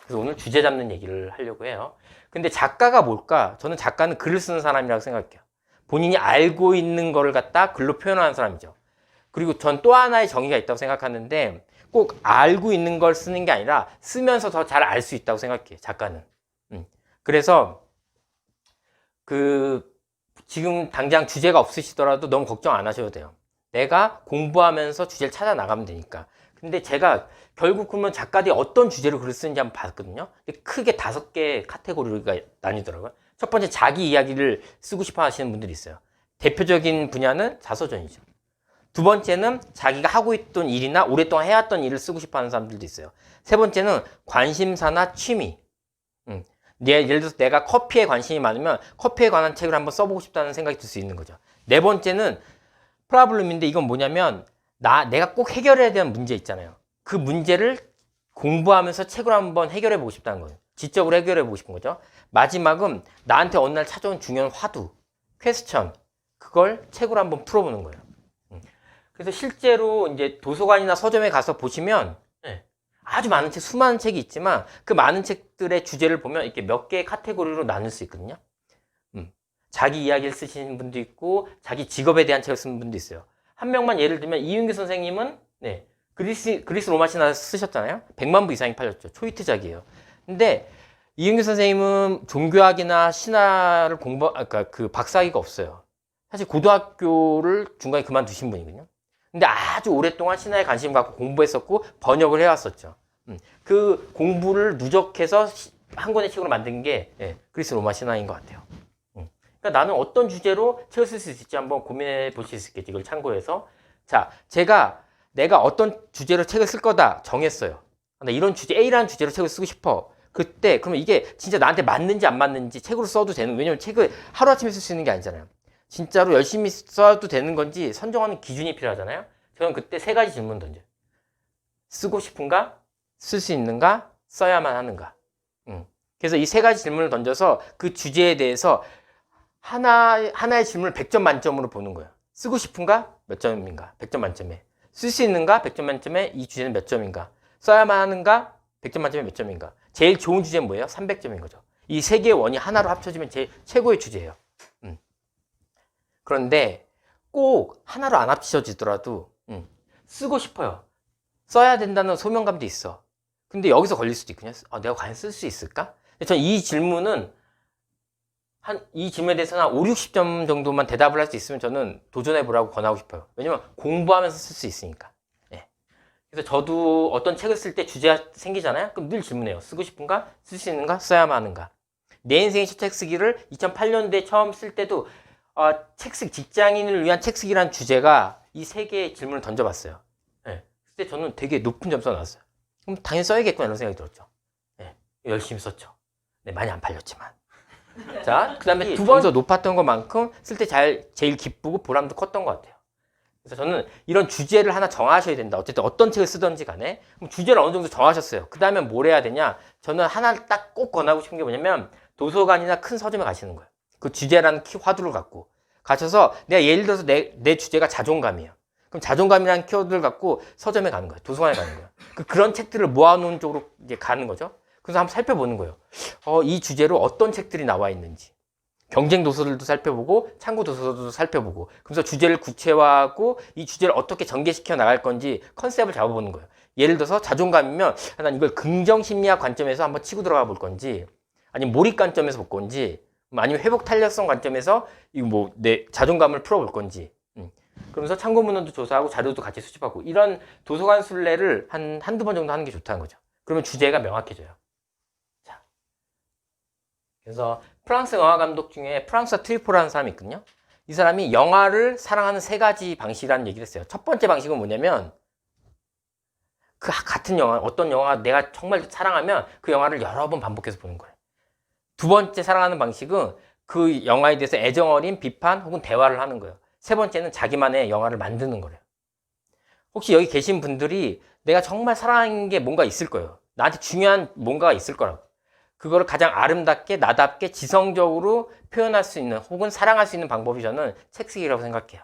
그래서 오늘 주제 잡는 얘기를 하려고 해요. 근데 작가가 뭘까? 저는 작가는 글을 쓰는 사람이라고 생각해요. 본인이 알고 있는 거를 갖다 글로 표현하는 사람이죠. 그리고 전 또 하나의 정의가 있다고 생각하는데 꼭 알고 있는 걸 쓰는 게 아니라 쓰면서 더 잘 알 수 있다고 생각해요. 작가는. 그래서 지금 당장 주제가 없으시더라도 너무 걱정 안 하셔도 돼요. 내가 공부하면서 주제를 찾아 나가면 되니까. 근데 제가 결국 그러면 작가들이 어떤 주제로 글을 쓰는지 한번 봤거든요. 크게 5개 카테고리가 나뉘더라고요. 첫 번째, 자기 이야기를 쓰고 싶어 하시는 분들이 있어요. 대표적인 분야는 자서전이죠. 두 번째는 자기가 하고 있던 일이나 오랫동안 해왔던 일을 쓰고 싶어 하는 사람들도 있어요. 세 번째는 관심사나 취미. 예를 들어서 내가 커피에 관심이 많으면 커피에 관한 책을 한번 써보고 싶다는 생각이 들 수 있는 거죠. 네 번째는 프로블럼인데, 이건 뭐냐면 내가 꼭 해결해야 되는 문제 있잖아요. 그 문제를 공부하면서 책으로 한번 해결해 보고 싶다는 거예요. 지적으로 해결해 보고 싶은 거죠. 마지막은 나한테 어느 날 찾아온 중요한 화두, 퀘스천, 그걸 책으로 한번 풀어보는 거예요. 그래서 실제로 이제 도서관이나 서점에 가서 보시면 아주 많은 책, 수많은 책이 있지만 그 많은 책들의 주제를 보면 이렇게 몇 개의 카테고리로 나눌 수 있거든요. 자기 이야기를 쓰시는 분도 있고 자기 직업에 대한 책을 쓰는 분도 있어요. 한 명만 예를 들면 이윤규 선생님은 그리스 로마 신화 쓰셨잖아요. 100만 부 이상이 팔렸죠. 초히트작이에요. 근데 이윤규 선생님은 종교학이나 신화를 그러니까 그 박사학위가 없어요. 사실 고등학교를 중간에 그만두신 분이거든요. 근데 아주 오랫동안 신화에 관심 갖고 공부했었고 번역을 해왔었죠. 그 공부를 누적해서 한 권의 책으로 만든 게 그리스 로마 신화인 것 같아요. 그러니까 나는 어떤 주제로 책을 쓸 수 있을지 한번 고민해 보실 수 있겠지. 이걸 참고해서. 자, 내가 어떤 주제로 책을 쓸 거다 정했어요. 나 이런 주제, A라는 주제로 책을 쓰고 싶어. 그때 그러면 이게 진짜 나한테 맞는지 안 맞는지 책으로 써도 되는, 왜냐면 책을 하루아침에 쓸 수 있는 게 아니잖아요. 진짜로 열심히 써도 되는 건지 선정하는 기준이 필요하잖아요. 저는 그때 3가지 질문 던져요. 쓰고 싶은가? 쓸 수 있는가? 써야만 하는가? 그래서 이 3가지 질문을 던져서 그 주제에 대해서 하나의 질문을 100점 만점으로 보는 거예요. 쓰고 싶은가? 몇 점인가? 100점 만점에. 쓸 수 있는가? 100점 만점에. 이 주제는 몇 점인가? 써야만 하는가? 100점 만점에 몇 점인가? 제일 좋은 주제는 뭐예요? 300점인 거죠. 이 3개의 원이 하나로 합쳐지면 제일 최고의 주제예요. 그런데 꼭 하나로 안 합쳐지더라도 쓰고 싶어요. 써야 된다는 소명감도 있어. 근데 여기서 걸릴 수도 있거든요. 내가 과연 쓸 수 있을까? 저는 이 질문에 대해서는 한 5, 60점 정도만 대답을 할 수 있으면 저는 도전해보라고 권하고 싶어요. 왜냐면 공부하면서 쓸 수 있으니까. 그래서 저도 어떤 책을 쓸 때 주제가 생기잖아요. 그럼 늘 질문해요. 쓰고 싶은가? 쓸 수 있는가? 써야만 하는가? 내 인생의 첫 책 쓰기를 2008년도에 처음 쓸 때도 직장인을 위한 책 쓰기라는 주제가 이 3개의 질문을 던져봤어요. 그때 저는 되게 높은 점수가 나왔어요. 그럼 당연히 써야겠구나 이런 생각이 들었죠. 열심히 썼죠. 많이 안 팔렸지만. 자, 그 다음에 두 번더 높았던 것만큼 쓸 때 제일 기쁘고 보람도 컸던 것 같아요. 그래서 저는 이런 주제를 하나 정하셔야 된다. 어쨌든 어떤 책을 쓰든지 간에. 그럼 주제를 어느 정도 정하셨어요. 그 다음에 뭘 해야 되냐? 저는 하나 딱 꼭 권하고 싶은 게 뭐냐면 도서관이나 큰 서점에 가시는 거예요. 그 주제라는 화두를 갖고 가셔서 내가 예를 들어서 내 주제가 자존감이에요. 그럼 자존감이라는 키워드를 갖고 서점에 가는 거예요. 도서관에 가는 거예요. 그런 책들을 모아놓은 쪽으로 이제 가는 거죠. 그래서 한번 살펴보는 거예요. 이 주제로 어떤 책들이 나와 있는지. 경쟁 도서들도 살펴보고 참고 도서도 살펴보고, 그래서 주제를 구체화하고 이 주제를 어떻게 전개시켜 나갈 건지 컨셉을 잡아보는 거예요. 예를 들어서 자존감이면 난 이걸 긍정 심리학 관점에서 한번 치고 들어가 볼 건지, 아니면 몰입 관점에서 볼 건지, 아니면 회복 탄력성 관점에서 내 자존감을 풀어볼 건지. 그러면서 참고 문헌도 조사하고 자료도 같이 수집하고, 이런 도서관 순례를 한두 번 정도 하는 게 좋다는 거죠. 그러면 주제가 명확해져요. 자, 그래서 프랑스 영화 감독 중에 프랑스와 트리포라는 사람이 있거든요. 이 사람이 영화를 사랑하는 3가지 방식이라는 얘기를 했어요. 첫 번째 방식은 뭐냐면 그 같은 영화, 어떤 영화가 내가 정말 사랑하면 그 영화를 여러 번 반복해서 보는 거예요. 두 번째 사랑하는 방식은 그 영화에 대해서 애정 어린 비판 혹은 대화를 하는 거예요. 세 번째는 자기만의 영화를 만드는 거래요. 혹시 여기 계신 분들이 내가 정말 사랑하는 게 뭔가 있을 거예요. 나한테 중요한 뭔가가 있을 거라고. 그거를 가장 아름답게, 나답게, 지성적으로 표현할 수 있는 혹은 사랑할 수 있는 방법이 저는 책 쓰기라고 생각해요.